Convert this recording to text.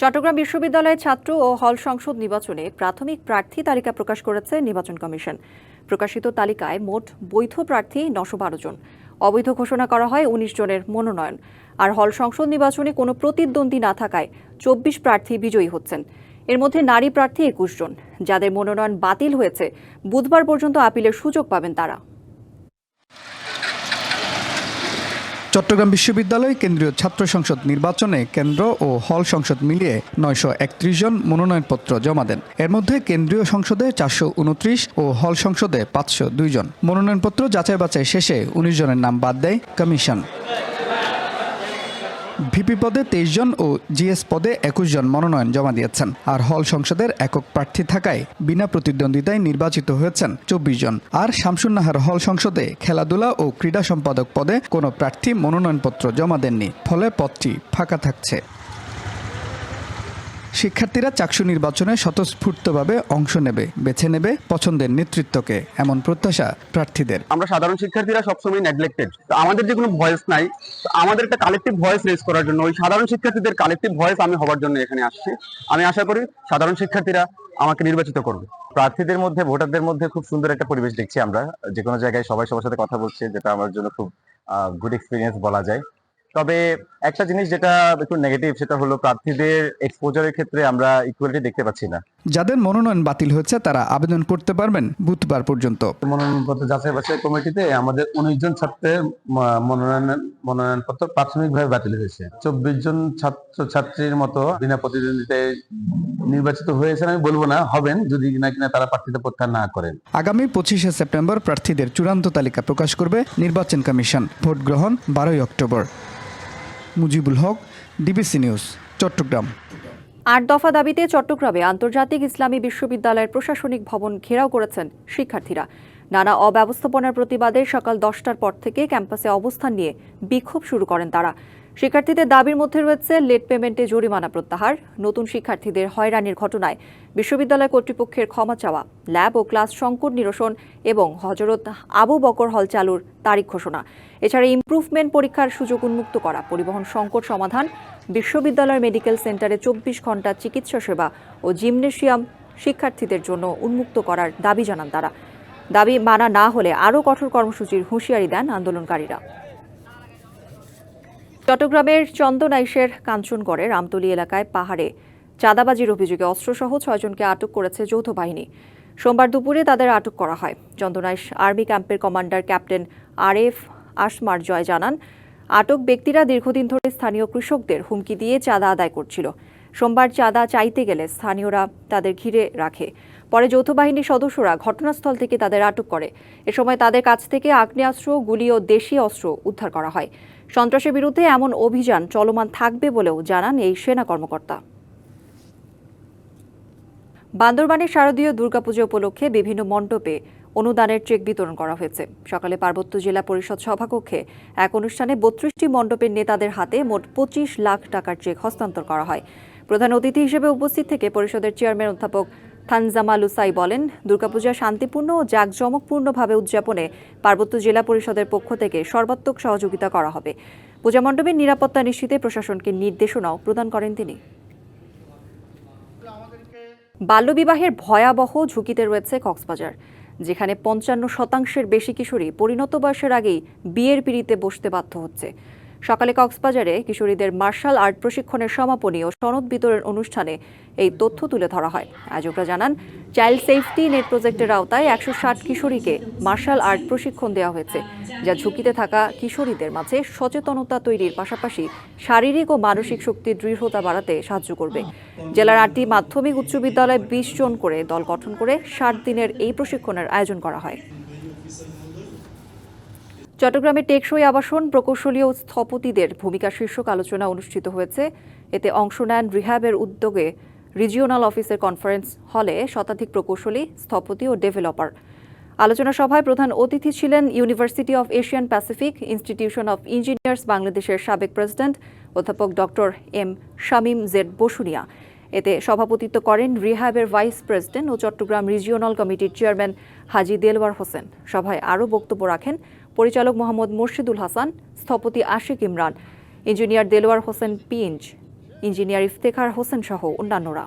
চট্টগ্রাম বিশ্ববিদ্যালয়ের ছাত্র ও হল সংসদ নির্বাচনে প্রাথমিক প্রার্থী তালিকা প্রকাশ করেছে নির্বাচন কমিশন। প্রকাশিত তালিকায় মোট বৈধ প্রার্থী ৯১২ জন, অবৈধ ঘোষণা করা হয় ১৯ জনের মনোনয়ন। আর হল সংসদ নির্বাচনে কোনো প্রতিদ্বন্দ্বী না থাকায় ২৪ প্রার্থী বিজয়ী হচ্ছেন। এর মধ্যে নারী প্রার্থী ২১ জন। যাদের মনোনয়ন বাতিল হয়েছে, বুধবার পর্যন্ত আপিলের সুযোগ পাবেন তারা। চট্টগ্রাম বিশ্ববিদ্যালয় কেন্দ্রীয় ছাত্র সংসদ নির্বাচনে কেন্দ্র ও হল সংসদ মিলিয়ে ৯৩১ জন মনোনয়নপত্র জমা দেন। এর মধ্যে কেন্দ্রীয় সংসদে ৪২৯ ও হল সংসদে ৫০২ জন। মনোনয়নপত্র যাচাই বাছাই শেষে ১৯ জনের নাম বাদ দেয় কমিশন। ভিপি পদে ২৩ জন ও জিএস পদে ২১ জন মনোনয়ন জমা দিয়েছেন। আর হল সংসদের একক প্রার্থী থাকায় বিনা প্রতিদ্বন্দ্বিতায় নির্বাচিত হয়েছেন ২৪ জন। আর শামসুন্নাহার হল সংসদে খেলাধুলা ও ক্রীড়া সম্পাদক পদে কোনো প্রার্থী মনোনয়নপত্র জমা দেননি, ফলে পদটি ফাঁকা থাকছে। শিক্ষার্থীরা চাকসু নির্বাচনে স্বতঃস্ফূর্তভাবে অংশ বেছে নেবে পছন্দের নেতৃত্বকে, এমন প্রত্যাশা প্রার্থীদের। আমরা সাধারণ শিক্ষার্থীরা সবসময় নেগলেক্টেড, তো আমাদের যে কোনো ভয়েস নাই, আমাদের একটা কালেকটিভ ভয়েস রেজ করার জন্য ওই সাধারণ শিক্ষার্থীদের কালেকটিভ ভয়েস আমি হবার জন্য এখানে আসছি। আমি আশা করি সাধারণ শিক্ষার্থীরা আমাকে নির্বাচিত করবে। প্রার্থীদের মধ্যে, ভোটারদের মধ্যে খুব সুন্দর একটা পরিবেশ দেখছি আমরা। যে কোনো জায়গায় সবাই সবার সাথে কথা বলছে, যেটা আমার জন্য খুব গুড এক্সপিরিয়েন্স বলা যায়। তবে একটা জিনিস যেটা একটু নেগেটিভ, সেটা হলো প্রার্থীদের এক্সপোজারের ক্ষেত্রে আমরা ইকুয়ালিটি দেখতে পাচ্ছি না। যাদের মনোনয়ন বাতিল হয়েছে তারা আবেদন করতে পারবেন বুধবার পর্যন্ত। মনোনয়নপত্র যাচাই বাছাই কমিটিতে আমাদের ১৯ জন ছাত্রের মনোনয়নপত্র প্রাথমিকভাবে বাতিল হয়েছে। ২৪ জন ছাত্রছাত্রীর মতো বিনা প্রতিদ্বন্দ্বিতায় নির্বাচিত হয়েছেন আমি বলবো না, হবেন যদি কিনা তারা প্রার্থিতা প্রত্যাহার না করেন। আগামী ২৫শে সেপ্টেম্বর প্রার্থীদের চূড়ান্ত তালিকা প্রকাশ করবে নির্বাচন কমিশন। ভোট গ্রহণ ১২ই October. Mujibul Haque, DBC news, Chittagong. ৮ দফা দাবিতে চট্টগ্রামে আন্তর্জাতিক ইসলামী বিশ্ববিদ্যালয়ের প্রশাসনিক ভবন ঘেরাও করেছেন শিক্ষার্থীরা। নানা অব্যবস্থাপনার প্রতিবাদে সকাল ১০টার পর থেকে ক্যাম্পাসে অবস্থান নিয়ে বিক্ষোভ শুরু করেন তারা। শিক্ষার্থীদের দাবির মধ্যে রয়েছে লেট পেমেন্টে জরিমানা প্রত্যাহার, নতুন শিক্ষার্থীদের হয়রানির ঘটনায় বিশ্ববিদ্যালয় কর্তৃপক্ষের ক্ষমা চাওয়া, ল্যাব ও ক্লাস সংকট নিরসন এবং হযরত আবু বকর হল চালুর তারিখ ঘোষণা। এছাড়া ইমপ্রুভমেন্ট পরীক্ষার সুযোগ উন্মুক্ত করা, পরিবহন সংকট সমাধান, বিশ্ববিদ্যালয়ের মেডিকেল সেন্টারে ২৪ ঘণ্টা চিকিৎসা সেবা ও জিমনেশিয়াম শিক্ষার্থীদের জন্য উন্মুক্ত করার দাবি জানান তারা। দাবি মানা না হলে আরও কঠোর কর্মসূচির হুঁশিয়ারি দেন আন্দোলনকারীরা। চট্টগ্রামের চন্দনাইশের কাঞ্চনগড়ের আমতলী এলাকায় পাহাড়ে চাঁদাবাজির অভিযোগে অস্ত্রসহ ৬ জনকে আটক করেছে যৌথ বাহিনী। সোমবার দুপুরে তাদের আটক করা হয়। চন্দনাইশ আর্মি ক্যাম্পের কমান্ডার ক্যাপ্টেন আরএফ আসমার জয় জানান, আটক ব্যক্তিরা দীর্ঘদিন ধরে স্থানীয় কৃষকদের হুমকি দিয়ে চাঁদা আদায় করছিল। সোমবার চাঁদা চাইতে গেলে স্থানীয়রা তাদের ঘিরে রাখে। পরে যৌথ বাহিনীর সদস্যরা ঘটনাস্থল থেকে তাদের আটক করে। এ সময় তাদের কাছ থেকে আগ্নেয়াস্ত্র, গুলি ও দেশি অস্ত্র উদ্ধার করা হয়। সন্ত্রাসের বিরুদ্ধে এমন অভিযান চলমান থাকবে বলেও জানান এই সেনা কর্মকর্তা। বান্দরবানের শারদীয় দুর্গাপূজা উপলক্ষে বিভিন্ন মণ্ডপে অনুদানের চেক বিতরণ করা হয়েছে। সকালে পার্বত্য জেলা পরিষদ সভাকক্ষে এক অনুষ্ঠানে ৩২টি মণ্ডপের নেতাদের হাতে মোট ২৫ লাখ টাকার চেক হস্তান্তর করা হয়। প্রধান অতিথি হিসেবে উপস্থিত থেকে পরিষদের চেয়ারম্যান অধ্যাপক থানজামা লুসাই বলেন, দুর্গাপূজা শান্তিপূর্ণ ও জাঁকজমকপূর্ণভাবে উদযাপনে পার্বত্য জেলা পরিষদের পক্ষ থেকে সর্বাত্মক সহযোগিতা করা হবে। পূজা মণ্ডপের নিরাপত্তা নিশ্চিতে প্রশাসনকে নির্দেশনাও প্রদান করেন তিনি। বাল্যবিবাহের ভয়াবহ ঝুঁকিতে রয়েছে কক্সবাজার, যেখানে ৫৫% বেশি কিশোরী পরিণত বয়সের আগেই বিয়ের পিঁড়িতে বসতে বাধ্য হচ্ছে। সকালে কক্সবাজারে কিশোরীদের মার্শাল আর্ট প্রশিক্ষণের সমাপনী ও সনদ বিতরণ অনুষ্ঠানে এই তথ্য তুলে ধরা হয়। আয়োজকরা জানান, চাইল্ড সেফটি নেট প্রজেক্টের আওতায় ১৬০ কিশোরীকে মার্শাল আর্ট প্রশিক্ষণ দেওয়া হয়েছে, যা ঝুঁকিতে থাকা কিশোরীদের মাঝে সচেতনতা তৈরির পাশাপাশি শারীরিক ও মানসিক শক্তির দৃঢ়তা বাড়াতে সাহায্য করবে। জেলার ৮টি মাধ্যমিক উচ্চ বিদ্যালয়ে ২০ জন করে দল গঠন করে ৬০ দিনের এই প্রশিক্ষণের আয়োজন করা হয়। চট্টগ্রামের টেকসই আবাসন প্রকৌশলী ও স্থপতিদের ভূমিকা শীর্ষক আলোচনা অনুষ্ঠিত হয়েছে। এতে অংশ নেন রিহ্যাবের উদ্যোগে রিজিওনাল অফিসের কনফারেন্স হলে শতাধিক প্রকৌশলী, স্থপতি ও ডেভেলপার। আলোচনা সভায় প্রধান অতিথি ছিলেন university of Asian Pacific institution of engineers বাংলাদেশের সাবেক প্রেসিডেন্ট অধ্যাপক doctor M Shamim Z Bosunia. এতে সভাপতিত্ব করেন রিহ্যাবের ভাইস প্রেসিডেন্ট ও চট্টগ্রাম রিজিওনাল কমিটির চেয়ারম্যান হাজী দেলওয়ার হোসেন। সভায় আরও বক্তব্য রাখেন পরিচালক মোহাম্মদ মুর্শিদুল হাসান, স্থপতি আশিক ইমরান, ইঞ্জিনিয়ার দেলোয়ার হোসেন পিঞ্জ, ইঞ্জিনিয়ার ইফতেখার হোসেন সহ অন্যান্যরা।